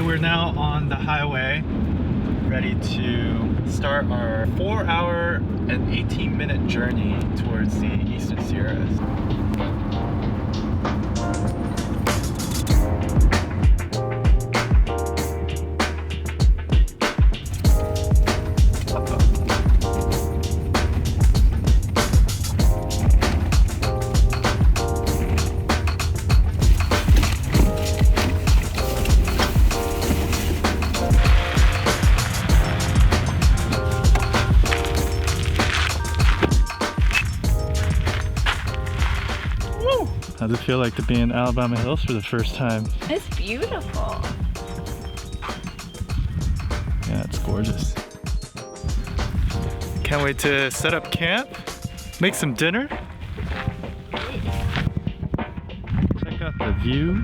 we're now on the highway, ready to start our 4-hour and 18-minute journey towards the Eastern Sierras. How does it feel like to be in Alabama Hills for the first time? It's beautiful. Yeah, it's gorgeous. Can't wait to set up camp, make some dinner. Check out the view.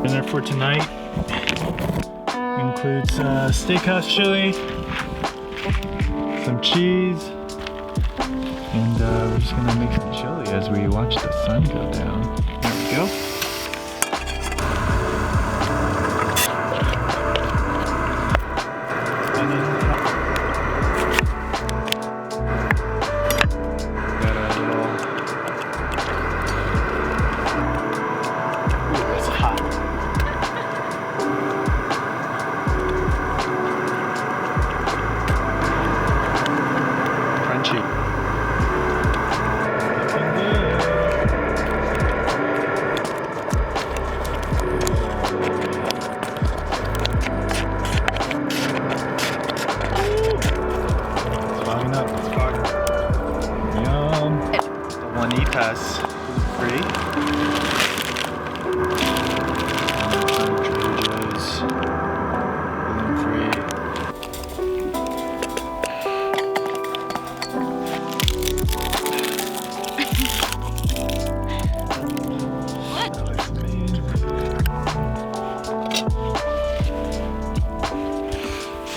Dinner for tonight includes steakhouse chili, some cheese, and we're just gonna make some chili as we watch the sun go down. There we go. Pass free.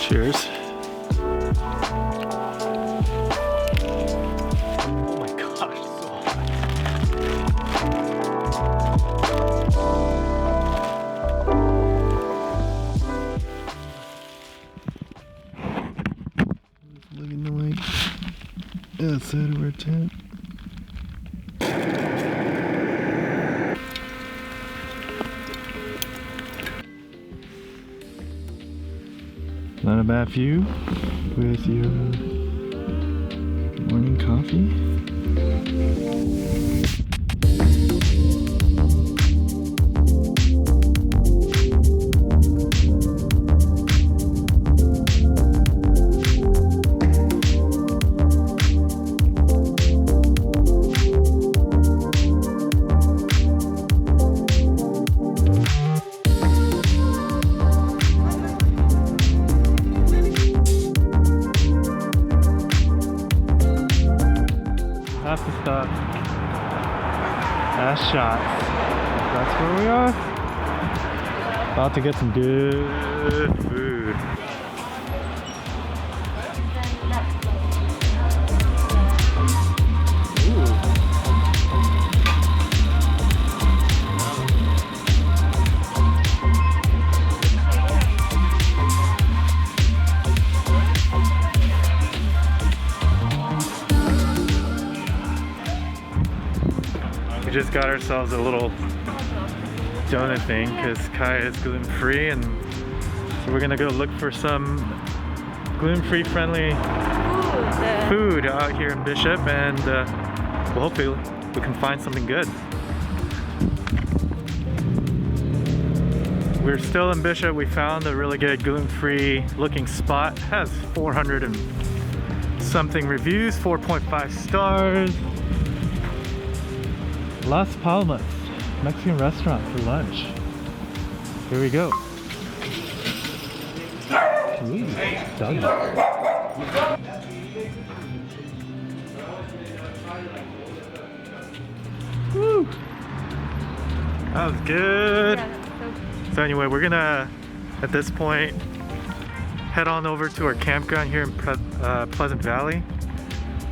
Cheers. Outside of our tent. Not a bad view with your morning coffee. Have to stop. Last shots. That's where we are. About to get some good food. We just got ourselves a little donut thing because Kaiya is gluten-free, and so we're gonna go look for some gluten-free friendly food out here in Bishop, and well, hopefully we can find something good. We're still in Bishop. We found a really good gluten-free looking spot. It has 400 and something reviews, 4.5 stars. Las Palmas Mexican restaurant for lunch. Here we go. Ooh, doggy. Woo! That was good. So anyway, we're gonna, at this point, head on over to our campground here in Pleasant Valley,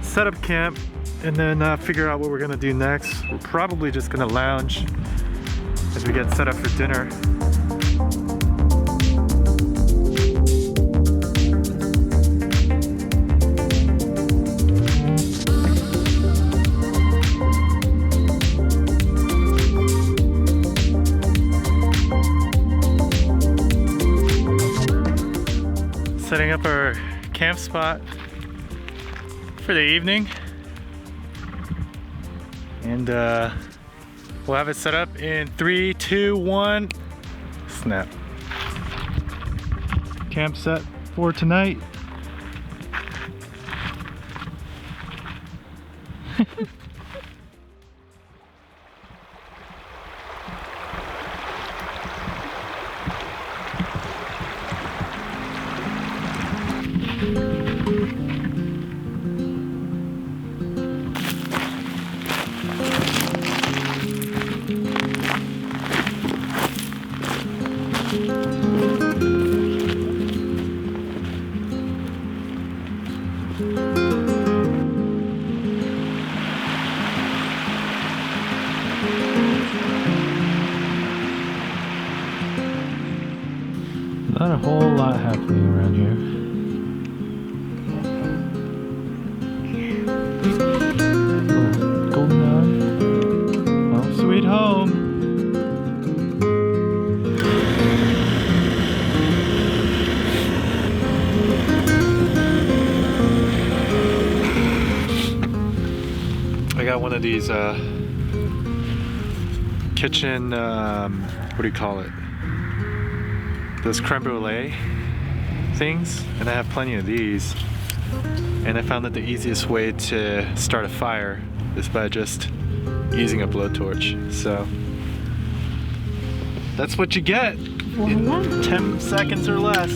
set up camp, and then figure out what we're gonna do next. We're probably just gonna lounge as we get set up for dinner. Setting up our camp spot for the evening, and we'll have it set up in 3, 2, 1, snap. Camp set for tonight. Not a whole lot happening around here. Oh, golden hour. Home sweet home. I got one of these kitchen, what do you call it? Those creme brulee things, and I have plenty of these, and I found that the easiest way to start a fire is by just using a blowtorch. So that's what you get in 10 seconds or less.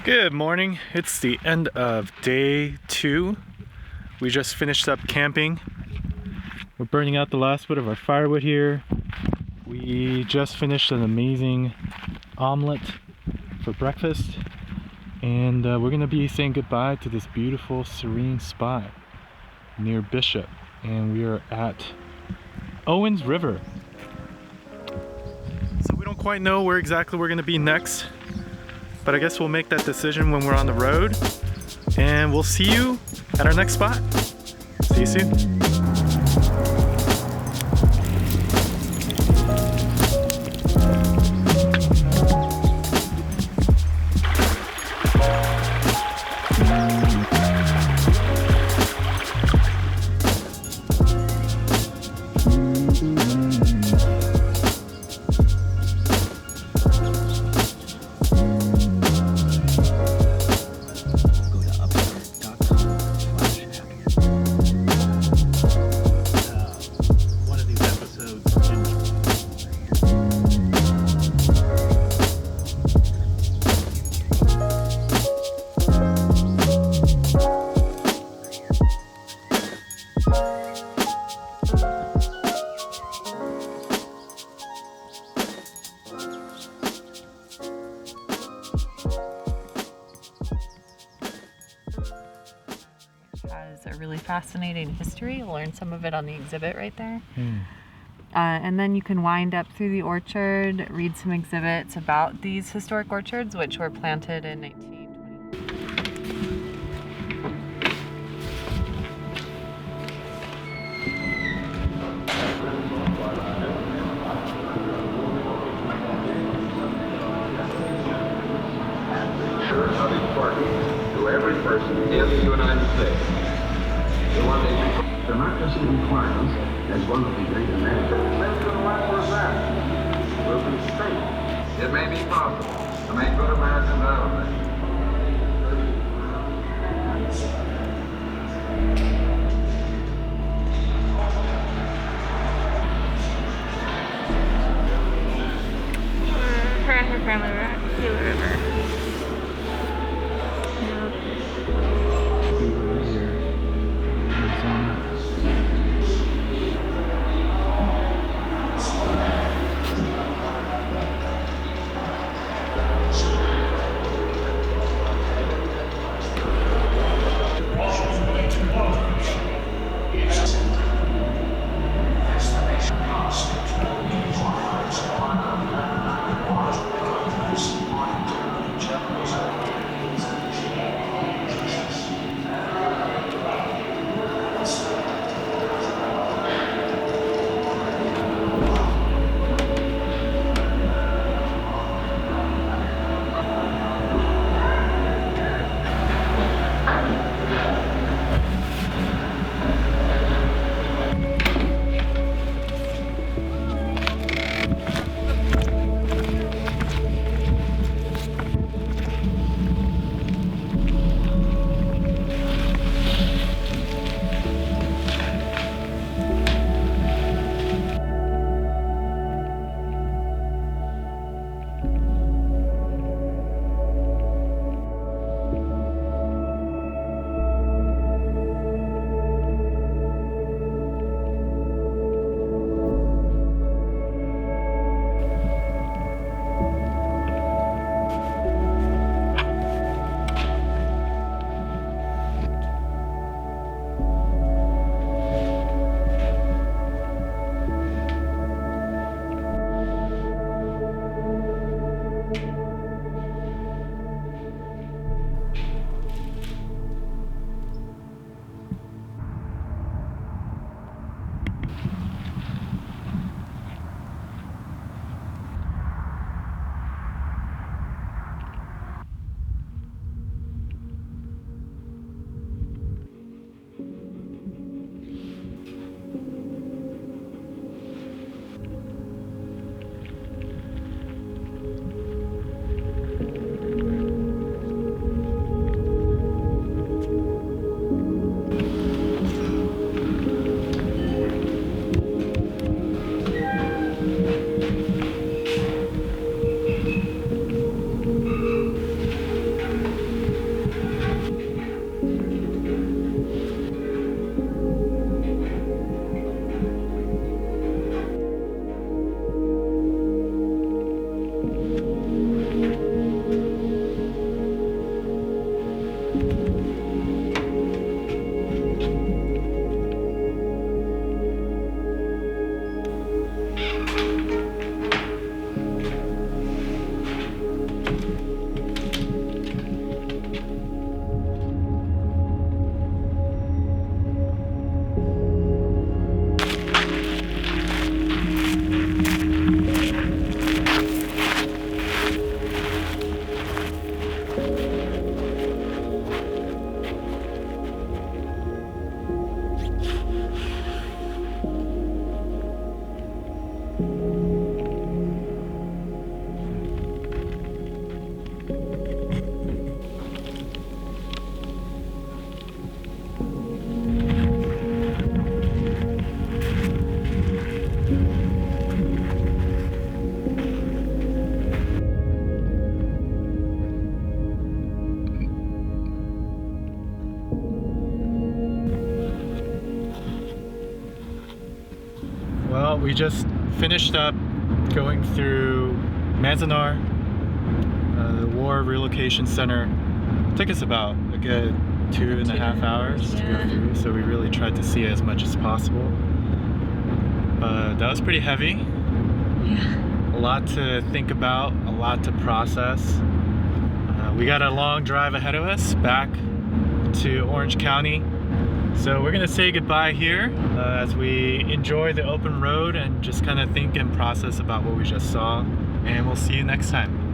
Good morning. It's the end of day 2. We just finished up camping. We're burning out the last bit of our firewood here. We just finished an amazing omelet for breakfast. And we're gonna be saying goodbye to this beautiful, serene spot near Bishop. And we are at Owens River. So we don't quite know where exactly we're gonna be next, but I guess we'll make that decision when we're on the road. And we'll see you at our next spot. See you soon. Has a really fascinating history. You'll learn some of it on the exhibit right there. And then you can wind up through the orchard, read some exhibits about these historic orchards, which were planted in 1920. Of importance to every person in the United States. The one that democracy requires as one of the great amenities. Will be safe. It may be possible to make good Americans out of it. Her and her family were at the river. Well, we just finished up going through Manzanar, the War Relocation Center. It took us about a good 2.5 hours to go through, so we really tried to see as much as possible. But that was pretty heavy. Yeah. A lot to think about, a lot to process. We got a long drive ahead of us back to Orange County. So we're gonna say goodbye here as we enjoy the open road and just kind of think and process about what we just saw. And we'll see you next time.